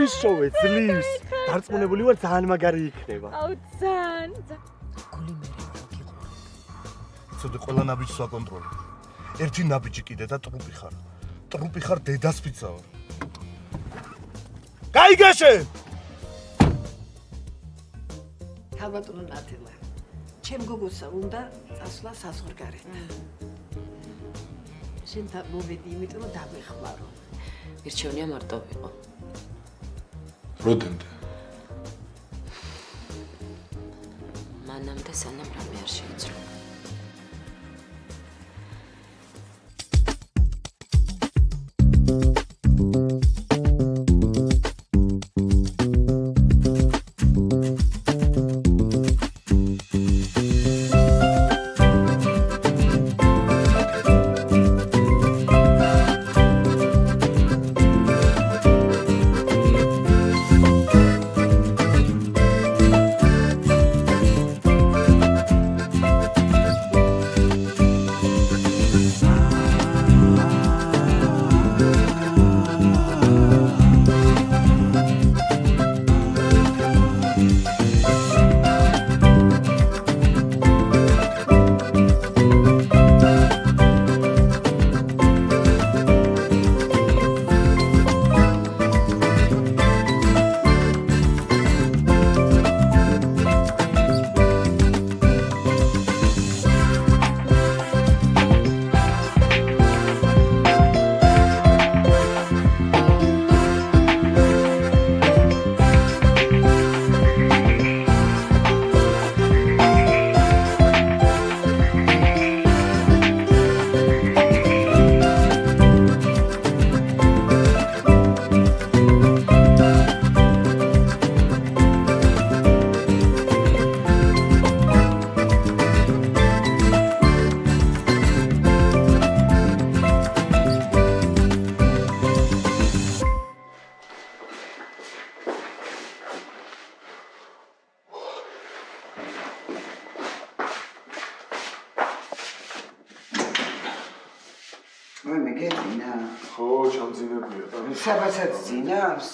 ვიშოვე ძლივს. დარწმუნებული ვარ ძალიან მაგარი იქნება. აუ ძალიან. გული მე გიყურე. ცოტა ყველა ნაბიჯს ვაკონტროლე. ერთი ნაბიჯი კიდე და ტრუპი ხარ. ტრუპი ხარ დედას ფიცავ. გაიგაშე! ქალბატონო ნათელა. ჩემ გოგოსა უნდა წასვლა საზღვარგარეთ. შენ და მოვედი, იმიტომ რომ დამეხმარო. მირჩევნია მარტო ვიყო. როდემდე? მანამდე სანამ რამე არ შეიცვალა. საბასაც ძინავს?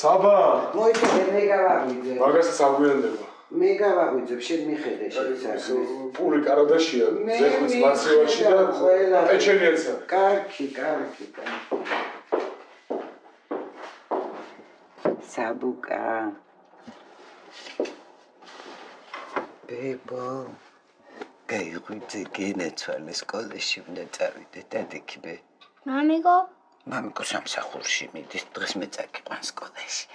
საბა! მოიხედე, მე გავაღვიძე. მაგასაც აგვიანდება. მე გავაღვიძებ, შენ მიხედე შენ საქმეს. პური კარადაშია, ზეხვიც მასივაში და პეჩენიაცა. კარგი. საბუკა. ბებო. გაიღვიძე გენეცვალე სკოლაში უნდა წავიდე, დადექიბე. მამიკო? მამიკო სამსახურში მიდის, დღეს მე წაგიყვან სკოლაში.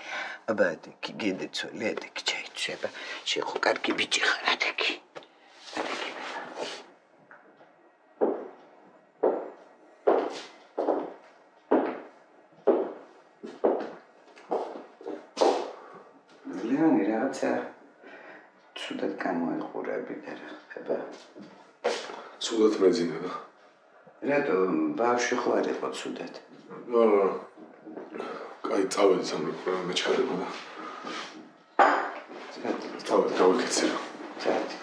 აბა ადექი გენეცვალე, ადექი ჩაიჩება. შენ ხო კარგი ბიჭი ხარ, ადექი. ლეონი რაღაცა ცუდად გამოიყურები და რა ხდება? ცუდად მეძინება. რატო ბავშვი ხო არ იყო ცუდად? არა. კაი წავედი სამრეკლო მეჩქარება და. წავედი გავიქცე. წავედი.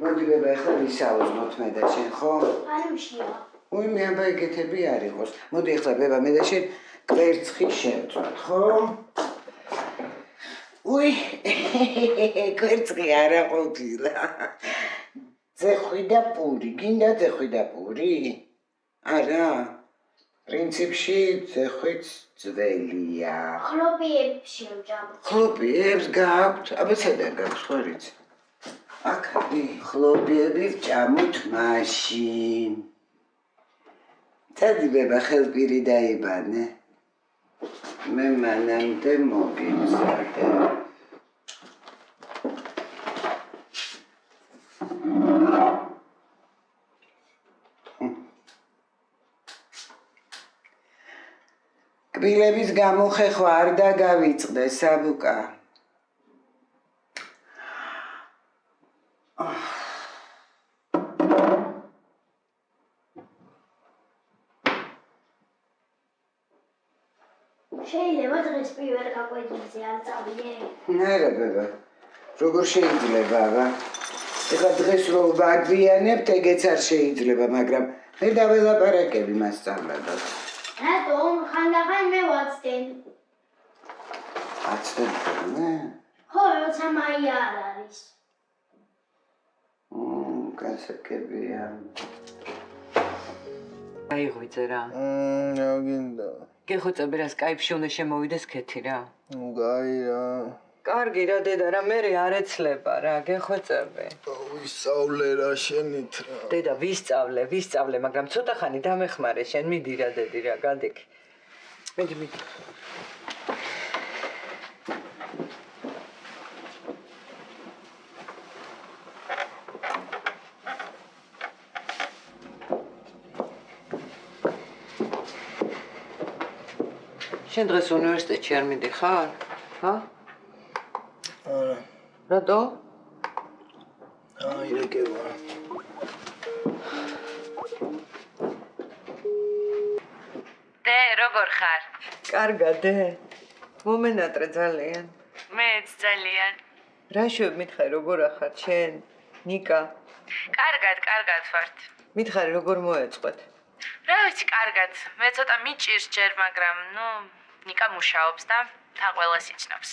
მოდი ბება ახლა ვისაუბროთ მე და შენ ხო? არ მშია. უი მე აბა ეგეთები არ იყოს. მოდი ახლა ბება მე და შენ კვერცხი შევწვათ, ხო? უი კვერცხი არა ყოფილა. ძეხვი და პური, გინდა ძეხვი და პური? არა. პრინციპში ძეხვიც ძველია. ხლოპიებს შევჭამ. ხლოპიებს გაქვთ? აბა სადან გაქვთ ხარიც? აქ ხლოპიები ჭამოთ მაშინ. წადი ბება ხელპირი დაიბანე. მე მანამდე მოგიმზადე. კბილების გამოხეხვა არ დაგავიწყდე საბუკა. შეიძლება დღეს პირველ გაკვეთილზე არ წავიდე? არა ბაბა. როგორ შეიძლება აბა? ეხლა დღეს რო ვაგვიანებთ, ეგეც არ შეიძლება, მაგრამ მე დაველაპარაკები მასწავლებლად. რატომ? ხანდახან მე ვაცდენ. აცდენ მე? ხო, როცა მაი არ არის. გასაგებია. აიღვიძე რა. რა გინდა? გეხოცები რა სკაიპში უნდა შემოვიდეს ქეთი რა. გაი რა. კარგი რა დედა რა მე არ ეცლება რა, გეხოცები. ვისწავლე რა შენით რა. დედა ვისწავლე, მაგრამ ცოტა ხანი დამეხმარე შენ მიდი რა დედი რა, გადიქ. მიდი. შენ დღეს უნივერსიტეტში არ მიდიხარ? ჰა? არა. რატო? აი რეკევა. დე, როგორ ხარ? კარგად დე. მომენატრე ძალიან. მეც ძალიან. რა შევ მითხარი როგორ ახარ შენ? ნიკა. კარგად ვართ. მითხარი როგორ მოეწყვეთ? რა ვიცი, კარგად. მე ცოტა მიჭირს ჯერ, მაგრამ, ნიკა მუშაობს და თან ყველას იცნობს.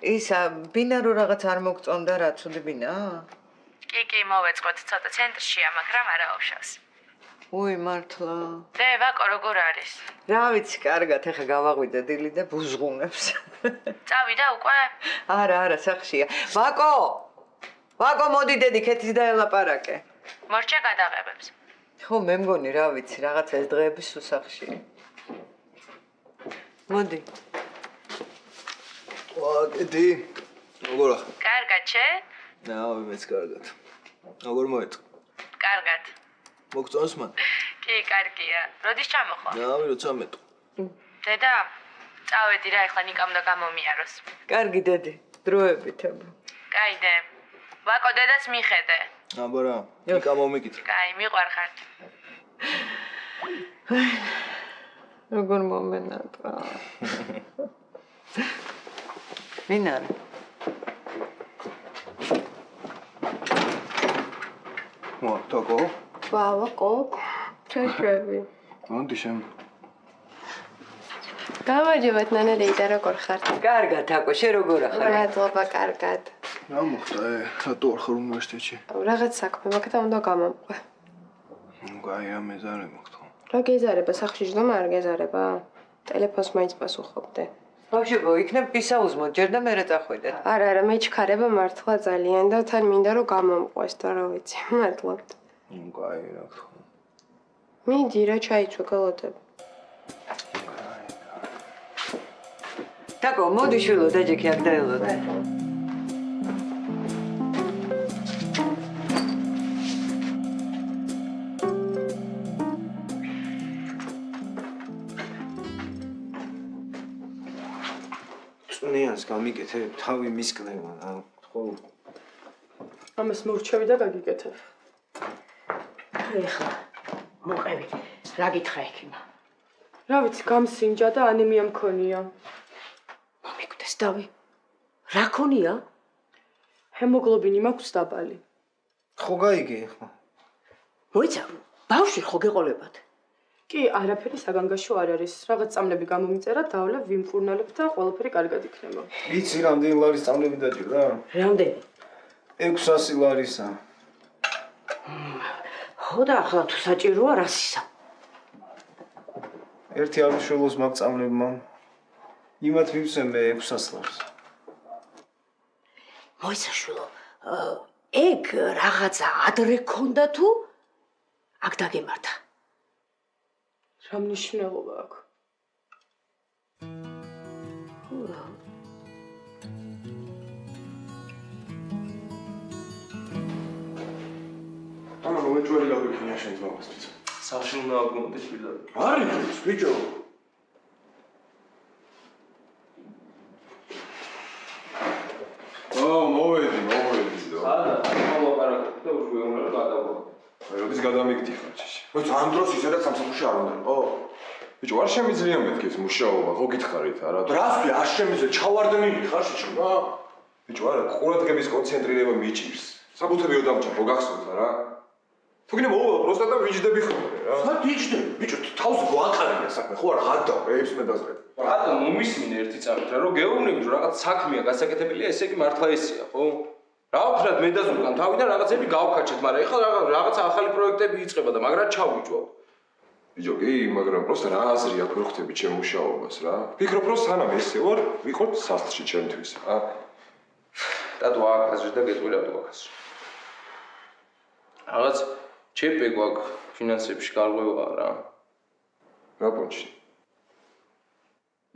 ისა ბინარო რაღაც არ მოგწონდა რა, ცუდი ბინაა? კი, მოვეწყვეთ, ცოტა ცენტრშია, მაგრამ არა ოფშავს. უი, მართლა. დე, ვაკო როგორ არის? რა ვიცი, კარგად, ეხა გავაღვიდე დილი და ბუზღუნებს. წავიდა უკვე? არა, სახშია. ვაკო, მოდი დედი, ქეთის დაელაპარაკე. მორჩა გადაღებებს. ხო, მე მგონი, რა ვიცი, რაღაცა ეს დღეების სუსახშია. მოდი. ვაკედი. როგორ ახლა? კარგად, შენ? ნაავი მეც კარგად. როგორ მოეწყო? კარგად. მოგწონს მან? კი, კარგია. როდის ჩამოხვა? ნაავი როცა მეტყო. დედა, წავედი რა, ეხლა ნიკამ და გამომიაროს. კარგი დედი, დროებით აბა. კაი, დე. ვაკო, დედას მიხედე. აბა რა, ნიკა მომიკითხე. კაი, მიყვარხარ. როგორ მომენატრა. ვინ არის? მოტოკო? ვაკო, ჩაშვები. მოდი შენ. გამარჯობათ ნანარეიდა, როგორ ხართ? კარგად, აკო, შენ როგორ ახარ? მადლობა, კარგად. რა მოხდა? რატო არ ხარ უნივერსიტეტში? რაღაც საქმე მაქვს და უნდა გამომყვე. გაი რა მეზარე მოხდა. რა გეზარება, სახლში ჯდომა არ გეზარება? ტელეფონს მაინც პასუხობდე. ბავშვებო, იქნებ გისაუზმოთ, ჯერ და მერე წახვიდეთ. არა, მე ჩქარება მართლა ძალიან და თან მინდა რომ გამომყვეს და რა ვიცი, მადლობთ. გაი რა ხო. მიდი რა ჩაიცვა გალოდებ. დაკო, მოდი შვილო, დაჯექი აქ დაელოდე. წვნიანს გამიკეთე, თავი მისკდება რა, ხო. ამას მორჩევი და გაგიკეთებ. ეხლა მოყევი. რა გითხრა ექიმა? რა ვიცი, გამსინჯა და ანემია მქონია. მომიკვდეს დავი. რა ქონია? ჰემოგლობინი მაქვს დაბალი. ხო გაიგე ხო. მოიცა, ბავშვი ხო გეყოლებათ? კი, არაფერი საგანგაშო არ არის. რაღაც წამლები გამომიწერა, დავლებ, ვიმფურნალებ და ყველაფერი კარგად იქნება. იცი რამდენი ლარის წამლები დაჭირდა? რამდენი? 600 ლარისა. ხო და ახლა თუ საჭიროა რასისა? ერთი აღნიშნულოს მაგ წამლებმა. იმათ მივცემ მე 600 ლარს. მოიცა შვილო, ეგ რაღაცა ადრე ქონდა თუ აქ დაგემართა? რა მნიშვნელობა აქვს? ამა მოეჭველი გავიქნია შენ ძმასაც. სახლში უნდა აგმოდეს პირდაპირ. არის ბიჭო. მოვედი. სადა, მოლაპარაკეთ და უშვე უნდა გადავო. როდის გადამიგდი ხარ ჩიში? მოიცა ამ დროს ისედაც სამსახურში არ უნდა იყო? ბიჭო, არ შემიძლია მეთქი ეს მუშაობა, ხო გითხარით არა? რას ვი არ შემიძლია, ჩავარდნილი ხარ შეჭმა? ბიჭო, არა, ყურადღების კონცენტრირება მიჭირს. საბუთებიო დამჭა, ხო გახსოვთ არა? თუ გინდა მოვა პროსტა და ვიჯდები ხოლმე რა. სად ვიჯდები? ბიჭო, თავს გვაყარია საქმე, ხო არ ღადავ, ეებს მე დაზრე. რატომ მომისმინე ერთი წამით რა, რომ გეუბნები რომ რაღაც საქმეა გასაკეთებელია, ესე იგი მართლა ესეა, ხო? რა ვქნათ მე და ზურგან თავიდან რაღაცები გავქაჩეთ, მაგრამ ეხლა რაღაც ახალი პროექტები იწყება და მაგრად ჩავიჯვავ. ბიჭო, კი, მაგრამ პროსტა რა აზრი აქვს რო ხდები ჩემ მუშაობას რა? ვფიქრობ რომ სანამ ესე ვარ, ვიყოთ სასტში ჩემთვის რა. დადო აქ აზრი და გეტყვილავდო აქას. რაღაც ჩეპე გვაქვს ფინანსებში გარღვევა რა. რა პონჩი?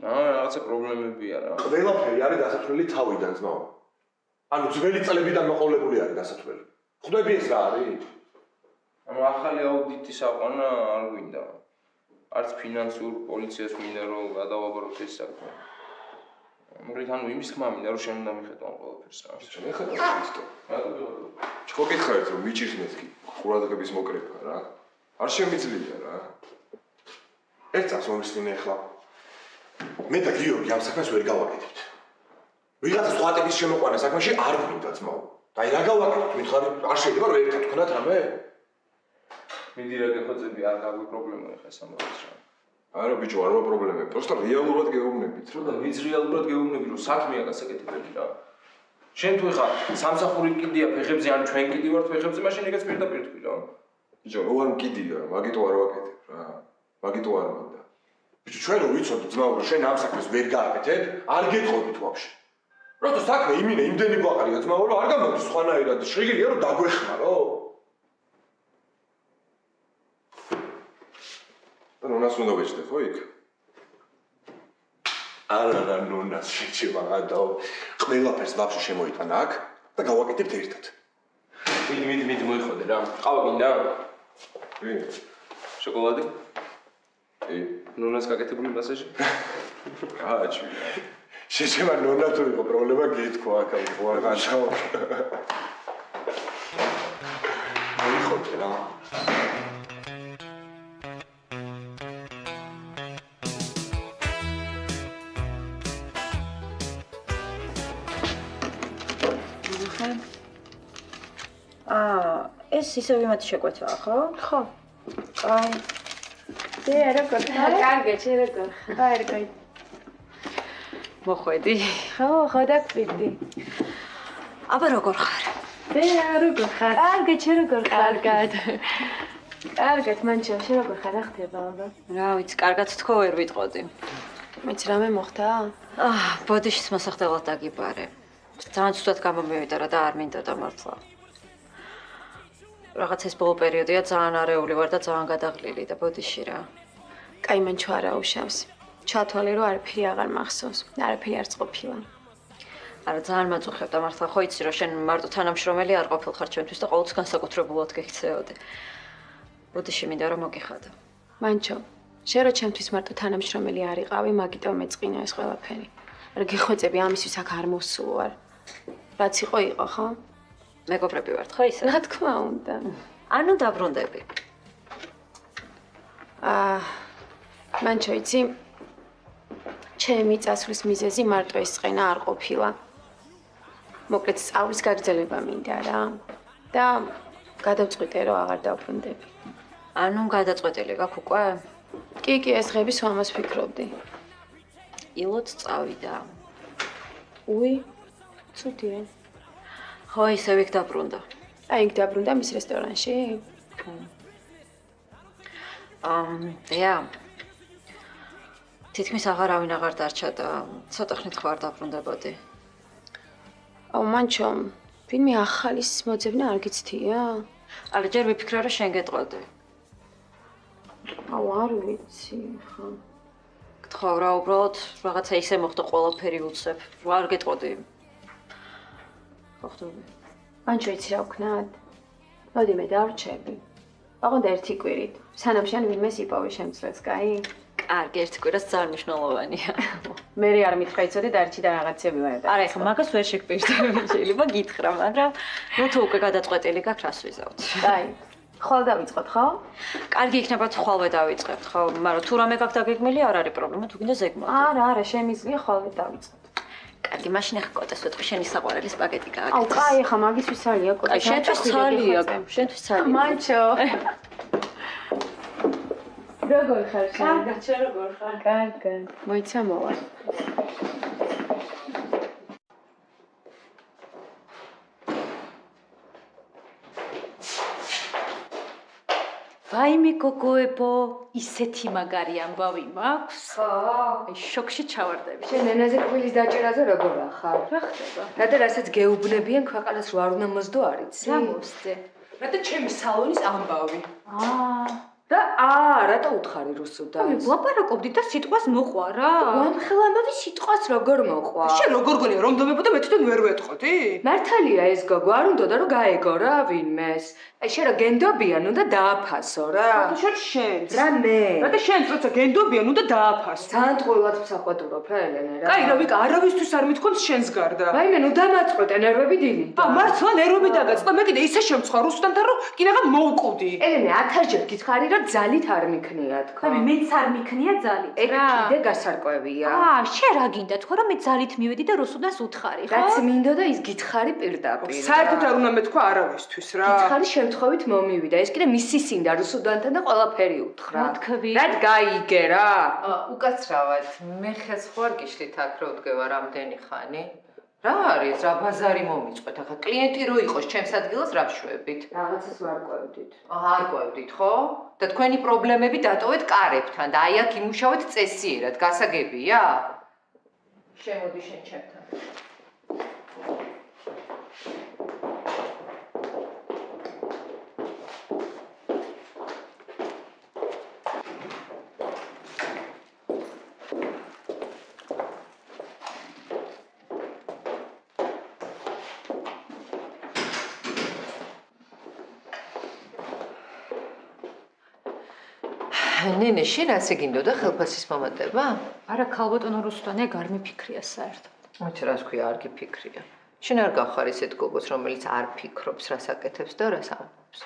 რაღაცა პრობლემებია რა. ყველაფერი არის დასათვლელი თავიდან ძმაო. ანუ ძველი წლებიდან მოყოლებული არის დასათვლელი. ხვდები ეს რა არის? ანუ ახალი აუდიტის აყვანა არ გვინდა. არც ფინანსურ პოლიციას მინდა რომ გადავაბაროთ ეს საქმე. მაგრამ ანუ იმის თქმა მინდა რომ შენ უნდა მიხედო ამ ყველაფერს რა. შენ ხედავ ისто. ხო გითხარით რომ მიჭირს მეთქი ყურადღების მოკრეფა რა. არ შემიძლია რა. ერთ წამს მომისმინე ახლა. მე და გიორგი ამ საქმეს ვერ გავაკეთებთ. ვიღაცა სხვა ტიპის შემოყვანა საქმეში არ გვინდა ძმაო. დაი რა გავაკეთოთ? მითხარი, არ შეიძლება რომ ერთად თქვნათ რამე? მიდი რა გეხოცები არ გაგვი პრობლემა ეხა სამბავს რა. არა ბიჭო, არ ვარ პრობლემები. პროსტა რეალურად გეუბნებით რა. და ვიც რეალურად გეუბნები რომ საქმეა გასაკეთებელი რა. შენ თუ ეხა სამსახური კიდია ფეხებზე ან ჩვენ კიდი ვართ ფეხებზე, მაშინ ეგეც პირდაპირ თქვი რა. ბიჭო, რო არ მკიდია, მაგიტო არ ვაკეთებ რა. მაგიტო არ მინდა. ბიჭო, ჩვენ რო ვიცოდით ძმაო, რომ შენ ამ საქმეს ვერ გააკეთებ, არ გეტყობით ვაფშე. როცა საქმე იმინე იმდენი გვაყარია ძმაო, რომ არ გამოდის სხვანაირად, შეგიძლია რომ დაგვეხმარო. ნონას უნდა ვეჭდე ხო იქ? არა, ნონას შეჭება გადაო. ყველაფერს ვაფშე შემოიტანა აქ და გავაკეთებთ ერთად. მიდი მოიხოდე რა. ყავა გინდა? კი. შოკოლადი? კი. ნონას გაკეთებული მასაჟი? აჩვი. შეჭება ნონა თუ იყო პრობლემა გითქვა აქ ხო არ განსაო. მოიხოდე რა. ეს ისევ იმათი შეკვეცაა, ხო? ხო. კაი. როგორ ხარ? კარგი, როგორ ხარ? კარგი. მოხვედი? ხო, დაგვიდი. აბა როგორ ხარ? როგორ ხარ? კარგი, როგორ ხარ? კარგად, მანჩა, როგორ ხარ? ახდება აბა. რა ვიცი, კარგად თქო ვერ ვიტყოდი. მეც რამე მოხდა? ბოდიშის მოსახდელად დაგიბარე. ძალიან ცუდად გამომივიდა რა და არ მინდა დამართლა. რაღაც ეს ბოლო პერიოდია ძალიან არეული ვარ და ძალიან გადაღლილი და ბოდიში რა. კაი, მან ჩუ არა უშავს. ჩათვალე რომ არაფერი აღარ მახსოვს. არაფერი არ ყოფილა. არა, ძალიან მაწუხებდა მართლა, ხო იცი რომ შენ მარტო თანამშრომელი არ ყოფილხარ ჩვენთვის და ყოველთვის განსაკუთრებულად გექცეოდი. ბოდიში მინდა რომ მოგიხადო. მანჩო, შენ რო ჩემთვის მარტო თანამშრომელი არ იყავი, მაგიტომ მეწყინა ეს ყველაფერი. არა გეხვეწები ამისთვის აქ არ მოსულ ვარ. რაც იყო, ხო? მეგობრები ვართ, ხო ისე? რა თქმა უნდა. ანუ დაბრუნდები. მანჩო, იცი, ჩემი წასვლის მიზეზი მარტო ეს წენა არ ყოფილა. მოკლედ სწავლის გაგრძელება მინდა რა. და გადავწყვიტე რომ აღარ დავბრუნდები. ანუ გადაწყვეტილი გაქვს უკვე? კი, ეს დღეები სვამას ფიქრობდი. ილოც წავიდა. უი, ცუდია. ხო, ისევ იქ დაბრუნდა. იქ დაბრუნდა მის რესტორანში? დეა. თითქმის აღარავინ აღარ დარჩა და ცოტა ხნით ხარ დაბრუნდებოდი. მანჩო, ვინმე ახალის მოძებნა არ გიცდია? არა, ჯერ ვიფიქრე რომ შენ გეტყოდი. არ ვიცი, ხო. გთხოვ რა, უბრალოდ რაღაცა ისე მოხდა ყველაფერი უცებ. არ გეტყოდი. ხოხტობი. მანჩო, იცი რა ვქნათ? მოდი მე დავრჩები. აღონდა ერთი კვირით. სანამ შენ ვინმეს იპოვე შემცვლელს, კაი? კარგი, ერთი კვირას ძალიან მნიშვნელოვანია. მე არ მითხრა იცოდე დარჩი და რაღაცები ვარ და. არა, ეხლა მაგას ვერ შეგპირდები, შეიძლება გითხრა, მაგრამ ნუ თუ უკვე გადაწყვეტილი გაქვს, რას ვიზავთ. კაი. ხვალ დავიწყოთ, ხო? კარგი იქნება თუ ხვალვე დავიწყებთ, ხო? მაგრამ თუ რამე გაქვს დაგეგმილი, არ არის პრობლემა, თუ გინდა ზეგმოთ. არა, შემიძლია ხვალვე დავიწყოთ. კარგი, მაშინ ახლა კოტეს ვეთქვი, შენი საყვარელი სპაგეტი გააკეთე. აუ, კაი, ხა მაგისთვის ცალია კოტე. კაი, შენთვის ცალია, შენთვის ცალია. მაჩო. როგორ ხარ შენ? კარგი, როგორ ხარ? კარგი. მოიცა მოვა. ვაიმე გოგოებო, ისეთი მაგარი ამბავი მაქვს? ხო. აი შოქში ჩავარდები. შენ ენაზე კვილის დაჭერაზე როგორ ახარ? რა ხდება? რადა რასაც გეუბნებიან ქვეყანას რო არ უნდა მოსდო არიცი? რა მოსდე? რადა ჩემი სალონის ამბავი. და რატო უთხარი რუსუდას? აი ვლაპარაკობდი და სიტყვას მოყვა რა. ვამხელ ამბავი სიტყვას როგორ მოყვა? შენ როგორ გონია რომ დომებოდა მე თვითონ ვერ ვეტყოდი? მართალია ეს გოგო, არ უნდოდა რომ გაეგო რა ვინმეს. აი შენ რა გენდობიან, უნდა დააფასო რა. შენ რა მე? რათა შენც როცა გენდობიან, უნდა დააფასო. ძალიან ტყუილად მსახვედურობ რა ელენე რა. კაი, რა ვიკა, არავისთვის არ მithქვამს შენს გარდა. ვაიმე, ნუ დამაწყვეტე ნერვები დილით. მართლა ნერვები დაგაწყდა, მე კიდე ისე შემცხვა რუსუდანთან რომ კიდევ მოვკვდი. ელენე, 1000 ჯერ გითხარი რა ძალით არ მიქნია თქო. აი მეც არ მიქნია ძალით ეგ კიდე გასარკვევია. შენ რა გინდა თქო რომ მე ძალით მივედი და რუსუდანს უთხარი, ხო? რაც მინდოდა ის გითხარი პირდაპირ. საერთოდ არ უნდა მეთქვა არავისთვის რა. გითხარი შემთხვევით მომივიდა. ეს კიდე მისი სინდა რუსუდანთან და ყველაფერი უთხრა. რა თქვი? რა გაიგე რა? უკაცრავად, მე ხეს ხوار გიშლით აქ რო ვდგება რამდენი ხანი? რა არის? რა ბაზარი მომიწყვეთ? ახლა კლიენტი რო იყოს ჩემს ადგილას რა ვშვებით? რაღაცას ვარ ყვევდით. არ ყვევდით, ხო? და თქვენი პრობლემები დატოვეთ კარებთან და აი აქ იმუშავეთ წესიერად, გასაგებია? შემოდი შენ ჩემთან. ნენე, შენ ასე გინდოდა ხელფასის მომატება? არა, ქალბატონო რუსუდანე არ მიფიქრია საერთოდ. მოიცა რას ქვია, არ გიფიქრია. შენ არ გახარ ისეთ გოგოს, რომელიც არ ფიქრობს, რას აკეთებს და რას ამბობს.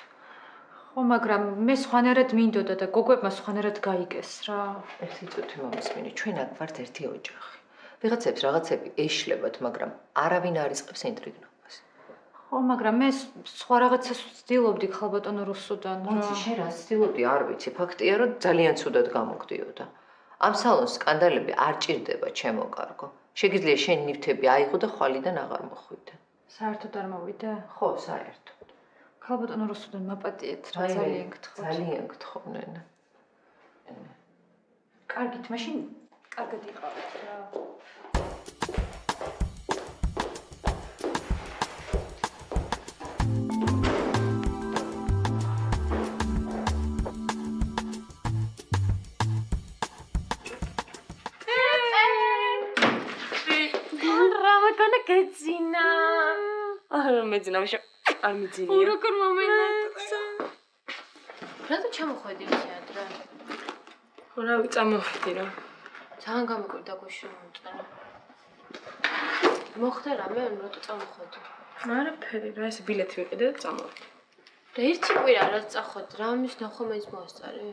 ხო, მაგრამ მე სხვანაირად მინდოდა და გოგოებმა სხვანაირად გაიგეს რა. ერთი წუთი მომისმინე, ჩვენ აქ ვართ ერთი ოჯახი. ვიღაცებს რაღაცები ეშლებათ, მაგრამ არავინ არ იწყებს ინტრიგნობას. ხო, მაგრამ მე სხვა რაღაცას ვცდილობდი ქალბატონო რუსუდან რა. მოიცი, შენ რას ვცდილობდი, არ ვიცი, ფაქტია, რომ ძალიან ცუდად გამოგდიოდა. ამ სალონს სკანდალები არ ჭირდება, ჩემო კარგო. შეგიძლია შენ ნივთები აიღო და ხვალიდან აღარ მოხვიდე. საერთოდ არ მოვიდე? ხო, საერთოდ. ქალბატონო რუსუდან მაპატიეთ რა, ძალიან გთხოვთ. ძალიან გთხოვ, ნენა. კარგით, მაშინ კარგად იყავით რა. გეძინა. არა მეძინა, არ მიძინია. როგორ მომენაცა. რატო ჩამოხვედი ისე ადრე? ხო, რავი, წამოვედი რა. ძალიან გამიკვირდა გუშინ მომწონა. მოხდა რამე, რატო წამოხვედი? არაფერი რა, ეს ბილეთი ვიყიდე და წამოვედი. და ერთი კვირა რა წახვედი, რამის ნახო მეც მოასწარი?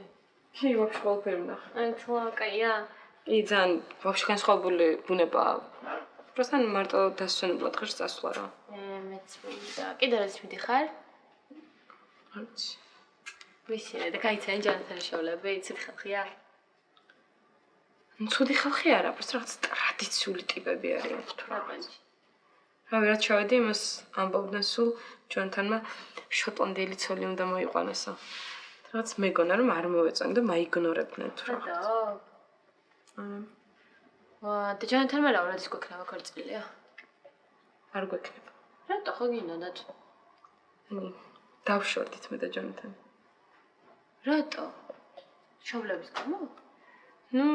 კი, ვაფშე ყველაფერი ვნახე. აი, თლაკია. კი, ძალიან ვაფშე განსხვავებული ბუნება. Просто მარტო დასვენებლად ღირს წასვლა რა. მეც მინდა. კიდე რაც მიდიხარ? არ ვიცი. ვიცი და გაიციან ჯანათანი შავლები, ცუდი ხალხია? ცუდი ხალხი არა, просто რაღაც ტრადიციული ტიპები არიან თუ რა. რავი, რაც შევედი იმას ამბობდნენ სულ ჯანათანმა შოტლანდიელი ცოლი უნდა მოიყვანოსო. რაღაც მეგონა რომ არ მოეწონი და მაიგნორებდნენ თუ რა. არა. და ჯანათანმა რა რაც გვექნება ქორწილია? არ გვექნება. რატო ხო გინდათ? დავშორდით მე და ჯანათანი. რატო? შავლების გამო? ნუ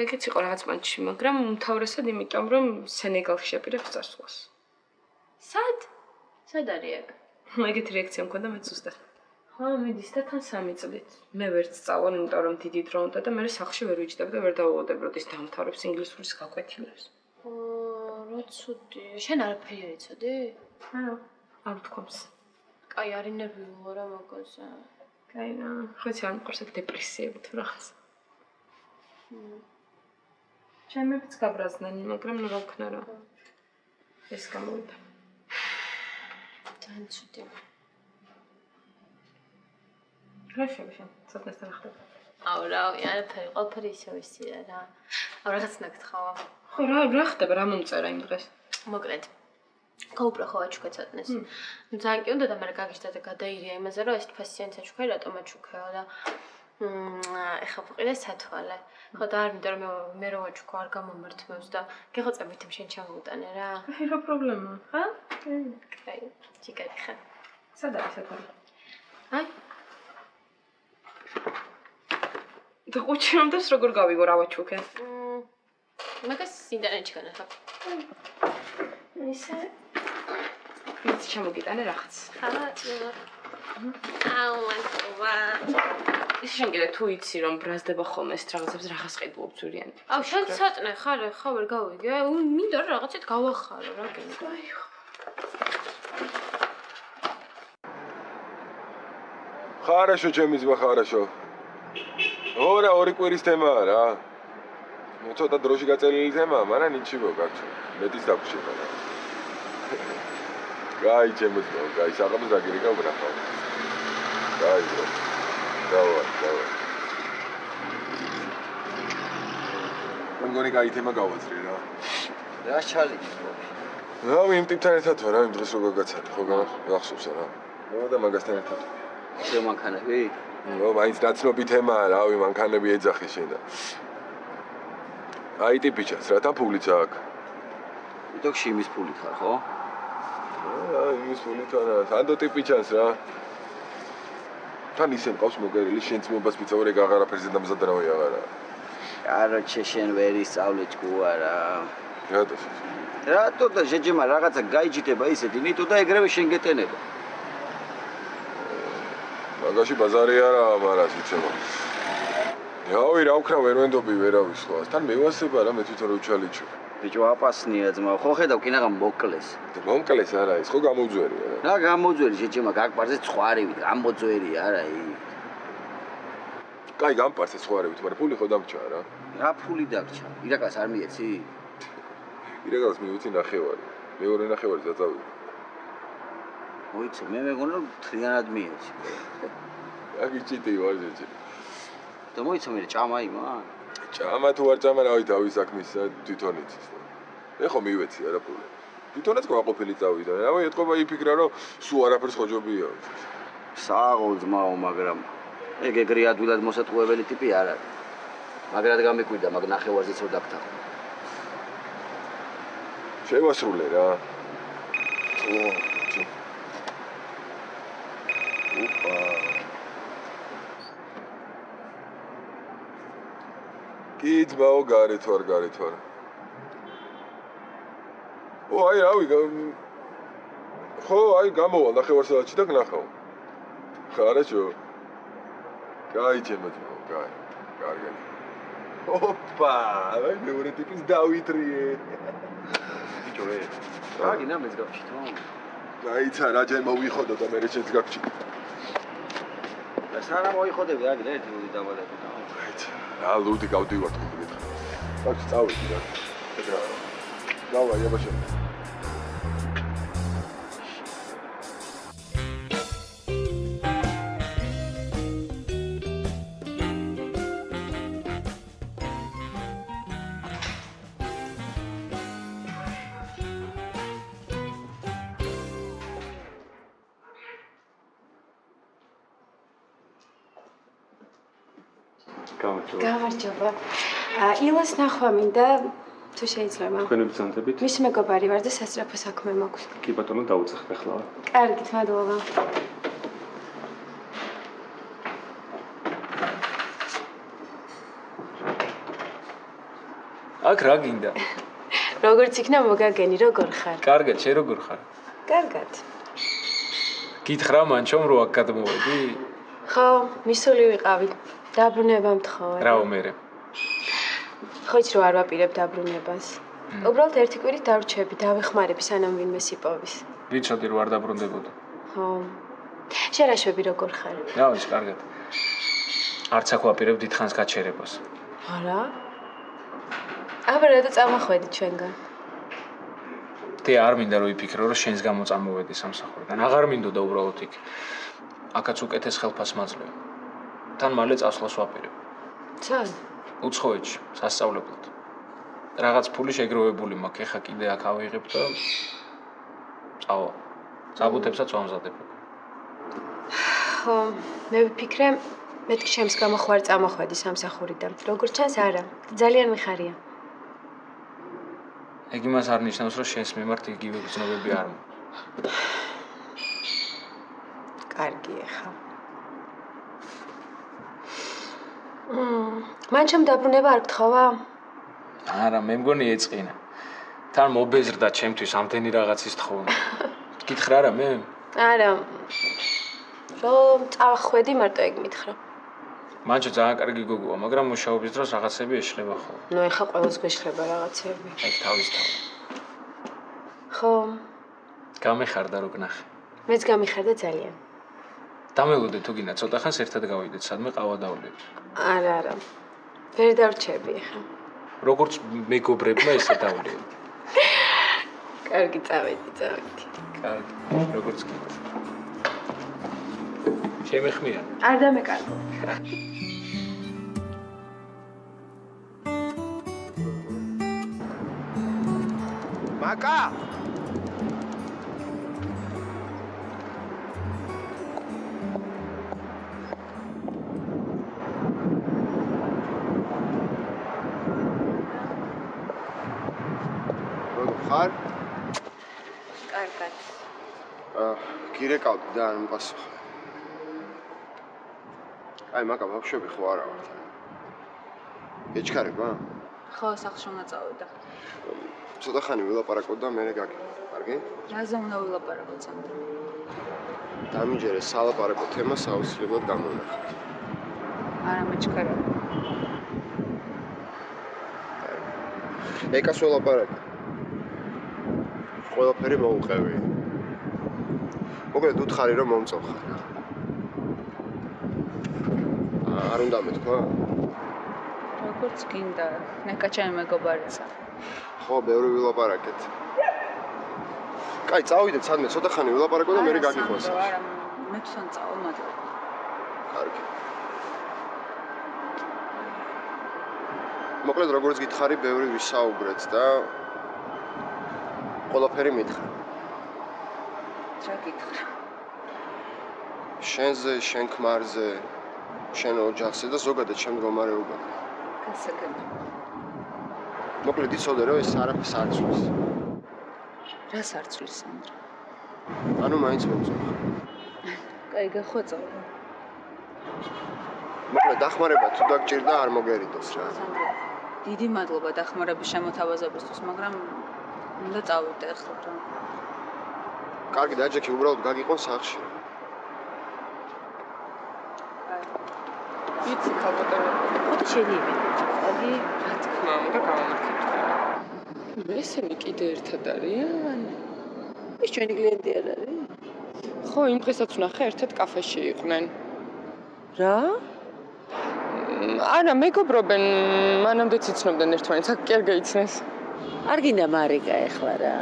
ეგეც იყო რაღაც პანჩი, მაგრამ უმთავრესად იმიტომ რომ სენეგალში შეპირებს წასვლას. სად? სად არის ეგ? ეგეთი რეაქცია მქონდა მეც ზუსტად. ხო, მიდის და თან 3 წლით. მე ვერც წავალ, იმიტომ რომ დიდი დრო უნდა და მე სახლში ვერ ვიჯდებ და ვერ დავუღოდებ, როდის დამთავრებს ინგლისურის გაკვეთილებს. რა ცუდი. შენ არაფერი არ იცოდი? არა, არ ვთქვამს. კაი, არ ინერვიულო რა მაგაზე. კაი რა, ხოც არ მყავს ეგ დეპრესიები თუ რაღაც. ჩემებიც გაბრაზდნენ, მაგრამ რა ვქნა რა. ეს გამოვიდა. ძალიან ცუდი. რა შევშენ, ცოტა სწრაფად. აუ რა, არაფერი, ყველაფერი ისევ ისია რა. აუ რაღაც ნაკითხავა. ხო რა ხდება, რა მომწერა იმ დღეს? მოკლედ. გაუბრა ხო აჩუქე ცოტნეს. ნუ ძალიან კი უნდა და მაგრამ გაგიჟდა და გადაირია იმაზე, რომ ეს ფასიანი საჩუქე რატომ აჩუქეო და ეხლა ვყიდე სათვალე. ხო და არ მინდა რომ მე რო აჩუქო არ გამომართმევს და გეღოწებით შენ ჩამოვუტანე რა. აი რა პრობლემაა? ხა? კაი, ჩიკარი ხა. სად არის სათვალე? აი და ყუჩი რომ დას როგორ გავიგო რა ვაჩუქე? მაგას ინტერნეტში განახა. ისე ის ჩამოგიტანე რაღაც. ხა, აუ მანქობა. ის შენ კიდე თუ იცი რომ ბრაზდება ხოლმე ეს რაღაცებს რაღაც ყიდულობ ძვირიანი. აუ შენ ცოტნე ხარ, ხა ვერ გავიგე. მინდა რომ რაღაცეთ გავახარო რა გენდა. Хорошо, ჩემი ძმა, хорошо. ორა ორი კვირის თემაა რა. ну ცოტა დროში გაწელილი თემაა, მაგრამ ნიჩიბო გაქვს. მეტის დაგვრჩება რა. გაი ჩემი ძმა, გაი საღამოს დაგირეკა ვნახავ. გაი ბრო. დავა. მგონი გაი თემა გავაცრე რა. რა ჩალიჭი? რა იმ ტიპთან ერთად ვარ, იმ დღეს როგორ გაცალე, ხო გახსოვს რა. ნუ და მაგასთან ერთად. შენ მანქანები? ნუ მაინც დაცნობი თემაა, რავი, მანქანები ეძახი შენ და. აი ტიპიჩას, რა თან ფულიც აქვს? ვიდოქში იმის ფულით ხარ, ხო? იმის ფულით არა, სანდო ტიპიჩას რა. თან ისე მყავს მოგერილი, შენ ძმობას მიწავრე აღარაფერზე დამზადრავი აღარა. კაროჩე შენ ვერ ისწავლე ჭკუა რა. რატო? რატო და შეჯემა რაღაცა გაიჯიტება ისეთი, ნიტო და ეგრევე შენ გეტენება. მაგაში ბაზარი არაა, მაგრამ შეჩება. რავი, რა ვქნა ვერ ვენდობი ვერავის ხოლმე. თან მევასება რა, მე თვითონ რო ჩალიჩო. ბიჭო აპასნია ძმა, ხო ხედავ კინაღა მოკლეს. მომკლეს არა, ის ხო გამოძვერია რა. რა გამოძვერი შეჯემა გაგპარზე ცხვარივით, გამოძვერია რა. კაი გამპარზე ცხვარივით, მაგრამ ფული ხო დამჭა რა. რა ფული დაგჭა? ირაკას არ მიეცი? ირაკას მივიცი ნახევარი. მეორე ნახევარი დაწავიდა. მოიცე, მე მეგონა რომ თლიანად მიეცი. აგიჭიტი ვარ ძეჭი. და მოიცე მე ჭამა იმა? ჭამა თუ არ ჭამა რავი თავის საქმისა თვითონ იცის. მე ხო მივეცი არა ფული. თვითონაც გვაყოფილი წავიდა. რავი ეთყობა იფიქრა რომ სულ არაფერს ხოჯობია. სააღო ძმაო, მაგრამ ეგ ეგრე ადვილად მოსატყუებელი ტიპი არ არის. მაგრად გამიკვირდა, მაგ ნახევარზეც რო დაგთახო. შევასრულე რა. ოპა. კი ძმაო, გარეთ ვარ. ო აი რავი ხო აი გამოვალ ნახევარსაათში და გნახავ. ხარაჩო. გაი ჩემო ძმაო, გაი. კარგად. ოპა, აი მეორე ტიპის დავითრიე. ბიჭო ე. რა გინა მეც გავჩით რა. გაიცა რა ჯერ მოვიხოდო და მე შეც გავჩით. და სარა მოიხოდები რა გინა ერთი ლუდი დავადები და. გაიცა. რა ლუდი გავდივართ ხო გითხრა. ბაქს წავედი რა. ეგრა. დავა იაბაშე. გამარჯობა. ილას ნახვა მინდა თუ შეიძლება. თქვენი ბრძანდებით? მის მეგობარი ვარ და სასწრაფო საქმე მაქვს. კი ბატონო, დაუწეხ ახლა. კარგით, მადლობა. აქ რა გინდა? როგორც იქნა მოგაგენი, როგორ ხარ? კარგად, შენ როგორ ხარ? კარგად. გითხრა მან ჩომ რო აქ გადმოვედი? ხო, მისული ვიყავი. დაბრუნება მთხოვე. რაო მერე? ხო იცი რომ არ ვაპირებ დაბრუნებას. უბრალოდ ერთი კვირით დავრჩები, დავეხმარები სანამ ვინმე სიპოვის. ვიცოდი რომ არ დაბრუნდებოდა. ხო. შერაშვები როგორ ხარ? რა ვიცი, კარგად. არც აქ ვაპირებ დიდხანს გაჩერებას. არა? აბა რა წამოხვედი ჩვენგან? დე არ მინდა რომ იფიქრო რომ შენს გამო წამოვედი სამსახურიდან. აღარ მინდოდა უბრალოდ იქ. აქაც უკეთეს ხელფას მაძლევ. თან მალე წასვლას ვაპირებ. სად? უცხოეთში, სასწავლებლად. რაღაც ფული შეგროვებული მაქვს, ეხა კიდე აქ ავიღებ და წავა. საბუთებსაც ვამზადებ. ხო, მე ვფიქრე, მეთქი ჩემს გამო ხوار წამოხვედი სამსახურიდან. როგორ ჩანს არა, ძალიან მიხარია. ეგ იმას არ ნიშნავს, რომ შენს მიმართ იგივე გრძნობები არ მაქვს. კარგი ახლა. მან ჩემ დაბრუნება არ გთხოვა? არა, მე მგონი ეწყინა. თან მობეზრდა ჩემთვის ამდენი რაღაცის თხოვნა. გითხრა რა მე? არა. რომ წავხვედი მარტო ეგ მითხრა. მანჩო ძალიან კარგი გოგოა, მაგრამ მუშაობის დროს რაღაცები ეშლება ხოლმე. ნუ ეხა ყველას გვეშლება რაღაცები. ეგ თავისთავად. ხო. გამეხარდა რო გნახე. მეც გამიხარდა ძალიან. დამელოდე თუ გინდა ცოტა ხანს ერთად გავიდეთ, სადმე ყავა დავვლებ. არა. ვერ დავრჩები ახლა. როგორც მეგობრებმა ესე დავვლებ. კარგი, წავედი. კარგი, როგორც გინდა. შემეხმიან. არ დამეკარგო. მაკა! როგორ ხარ? კარგად. გირეკავდი და არ მიპასუხე. აი, მაკა, ბავშვები ხო არა ვართ. ეჩქარება? ხო, სახლში უნდა წავედა. ცოტა ხანი ვილაპარაკო და მე გაგიგო. კარგი? რაზე უნდა ვილაპარაკოთ სანდრო? დამიჯერე სალაპარაკო თემა საოცრებლად გამოვნახეთ. არა, მეჩქარება. ეკას ვილაპარაკე. ყველაფერი მოუყევი. მოკლედ უთხარი რომ მომწონხარ. არ უნდა მეთქვა? როგორც გინდა, ნეკა ჩემი მეგობარისა. ხო, ბევრი ვილაპარაკეთ. კაი, წავიდეთ სადმე, ცოტა ხანი ვილაპარაკო და მე გაგიყვანს. არა, მე თვითონ წავალ, მადლობა. კარგი. მოკლედ როგორც გითხარი, ბევრი ვისაუბრეთ და ყველაფერი მითხრა. რა გითხრა? შენზე, შენ ქმარზე, შენ ოჯახზე და ზოგადად შენ მდგომარეობაზე. გასაგებია. მოკლედ იცოდე რომ ეს არაფერს არ ცვლის. რას არ ცვლის, სანდრო? ანუ მაინც მომწონხარ. კაი, გახვეწავ. მოკლედ დახმარება თუ დაგჭირდა არ მოგერიდოს რა. სანდრო, დიდი მადლობა დახმარების შემოთავაზებისთვის, მაგრამ უნდა წავიდე ახლა რა. კარგი, დაჯექი, უბრალოდ გაგიყვან სახლში. იცი ხალბატონო. ხოდი შედივი. აგი, რა თქმა უნდა, გავამართლებ. ესენი კიდე ერთად არიან? ის ჩვენი კლიენტი არ არის? ხო, იმ დღესაც ვნახე, ერთად კაფეში იყვნენ. რა? არა, მეგობრობენ, მანამდეც იცნობდნენ ერთმანეთს, აქ კი არ გაიცნეს. არ გინდა მარიკა ეხლა რა.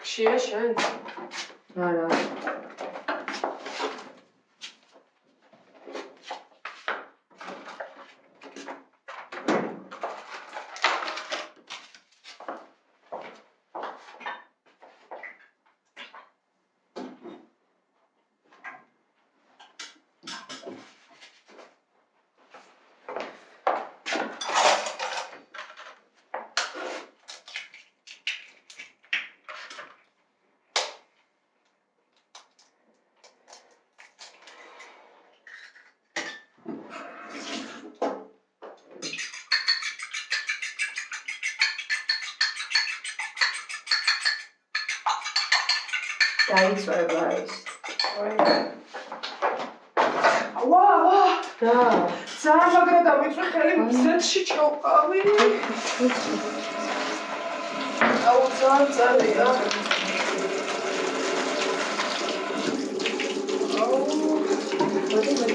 ხშირა შენ? არა. დაიწვება ის. ვა, რა? ძალიან მაგრა დავიწვი ხელი მზეთში ჩავყავი. აუ, ძალიან წარია.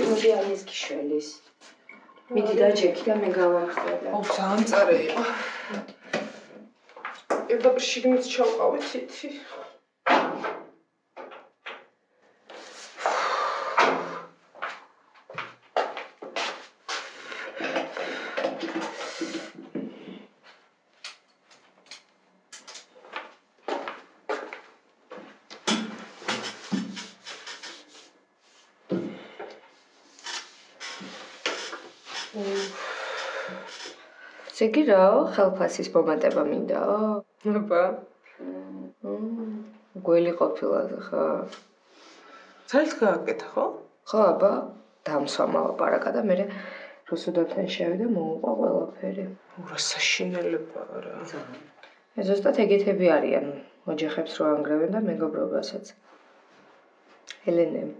მოდი არის გიშველის. მიდი დაჯექი და მე გავახსენე. აუ, ძალიან წარია. პირდაპირ შიგნით ჩავყავი თითი. ზეგი რაო, ხელფასის მომატება მინდაო? აბა. გველი ყოფილად ხარ? ძალით გააკეთა, ხო? ხო, აბა. დამსვამა ლაპარაკა და მე რუსუდანთან შევიდა მოუყვა ყველაფერი. ურა საშინელება რა. ზუსტად ეგეთები არიან. ოჯახებს რო ანგრევენ და მეგობრობასაც. ელენემ.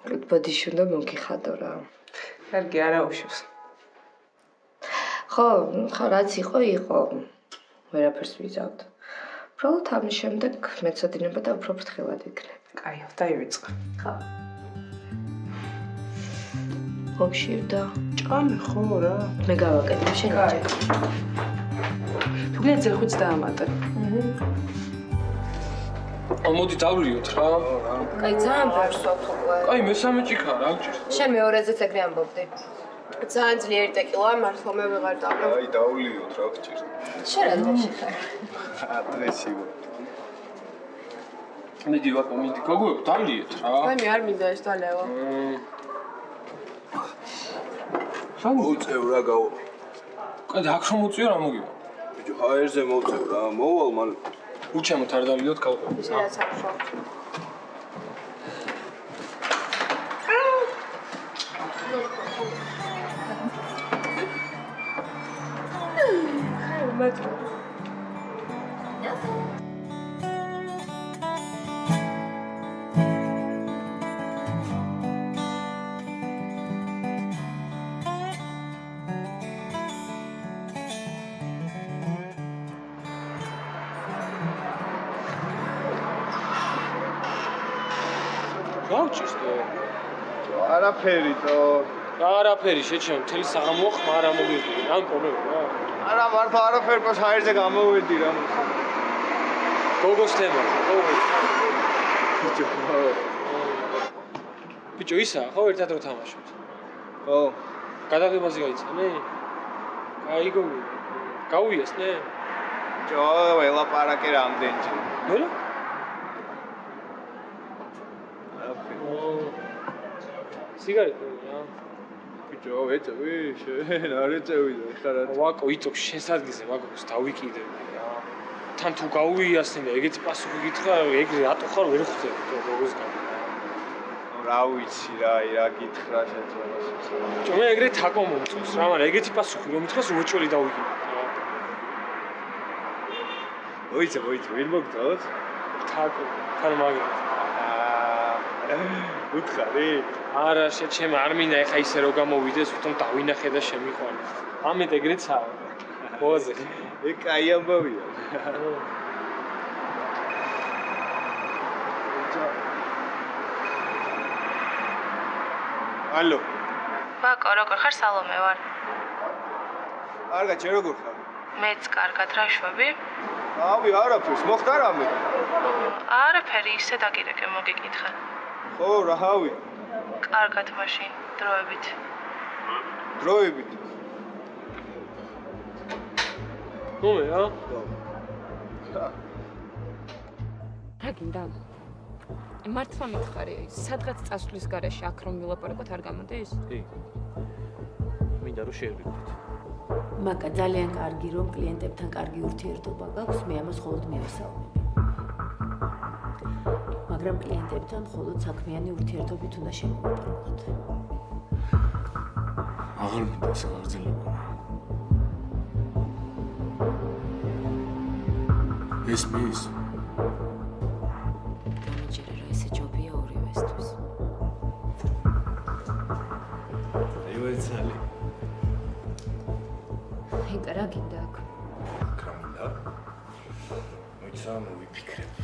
მოკლედ ბოდიში უნდა მოგიხადო რა. კარგი, არა უშავს. ხო, რაც იყო. ვერაფერს ვიზავთ. უბრალოდ ამის შემდეგ მეცოდინება და უფრო ფრთხილად იქნებ. კაი, დაივიწყე. ხო. მომშირდა. ჭამე ხო რა. მე გავაკეთებ შენ აჭერ. თუ გინდა ზეხვიც დაამატე. მოდი დავლიოთ რა. კაი, ძალიან ბევრს ვაქვს უკვე. კაი, მესამე ჭიქა რა გჭირს. შენ მეორეზეც ეგრე ამბობდი. ძალიან ძლიერი ტეკილაა, მართლა მე ვეღარ დავლიო. აი, დავლიოთ რა გჭირს. შენ რა დღეში ხარ? ადრესივო. მიდი ვაკო, მიდი გოგოებ, დავლიოთ რა. აი, მე არ მინდა ეს დალევა. მოწევ რა გავა. კაი, აქ რომ მოწიო რა მოგივა. ბიჭო, ჰაერზე მოწევ რა, მოვალ მალე. უჩემოთ არ დავლიოთ გავყავ. ისე რაც ახშო. გავჭირს თუ არაფერი თო. არაფერი შეჩემ, მთელი საღამოა ხმარ ამოგიდი. რამ პრობლემა რა? არა, მართლა არაფერი, პას ჰაერზე გამოვედი რა. გოგოს თემა, გოგოს. ბიჭო, ბიჭო, ისა, ხო ერთად რო თამაშობთ. ხო. გადაღებაზე გაიცანე? აი გოგო. გავუიესნე? ბიჭო, ველაპარაკე რამდენჯერ. ნუ? სიგარეტი რა. ბიჭო, ეწევი? შენ არ ეწევი და ხარ რა. ვაკო, იწოქ შენს ადგილზე მაგას დავიკიდები რა. თან თუ გაუიასნე, ეგეთი პასუხი გითხრა, ეგრე რატო ხარ ვერ ხვდები თო გოგოს გამო. რა ვიცი რა, რა გითხრა შეძლებას. ბიჭო, მე ეგრე თაკო მომწონს რა, მაგრამ ეგეთი პასუხი რომ ითხრას უეჭველი დავიკიდებ რა. მოიცა, ვინ მოგწონს? თაკო, თან მაგრად. უთხარი? არა, შეჩემ არ მინდა ეხა ისე რო გამოვიდეს, თვითონ დავინახე და შემიყვანე. ამეთ ეგრეცაა. ბოზე. ეგ კაი ამბავია. ალო. ვაკო, როგორ ხარ? სალომე ვარ. კარგად, შენ როგორ ხარ? მეც კარგად, რა შვები? ავი, არაფერს, მოხდა რამე? არაფერი, ისე დაგირეკე, მოგიკითხე. ხო, რაავი? კარგად მაშინ, დროებით. დროებით? მომე რა? რა გინდა? მართლა მითხარი, სადღაც წასვლის გარეშე აქ რომ ვილაპარაკოთ არ გამოდის? კი. მინდა რომ შეერგოთ. მაკა ძალიან კარგი რომ კლიენტებთან კარგი ურთიერთობა გაქვს, მე ამას მხოლოდ მივასალმები. მაგრამ კლიენტებთან მხოლოდ საქმიანი ურთიერთობით უნდა შევაპარაკოთ. აღარ მინდა ეს გაგრძელება. ეს მის რამე ვიფიქრებ.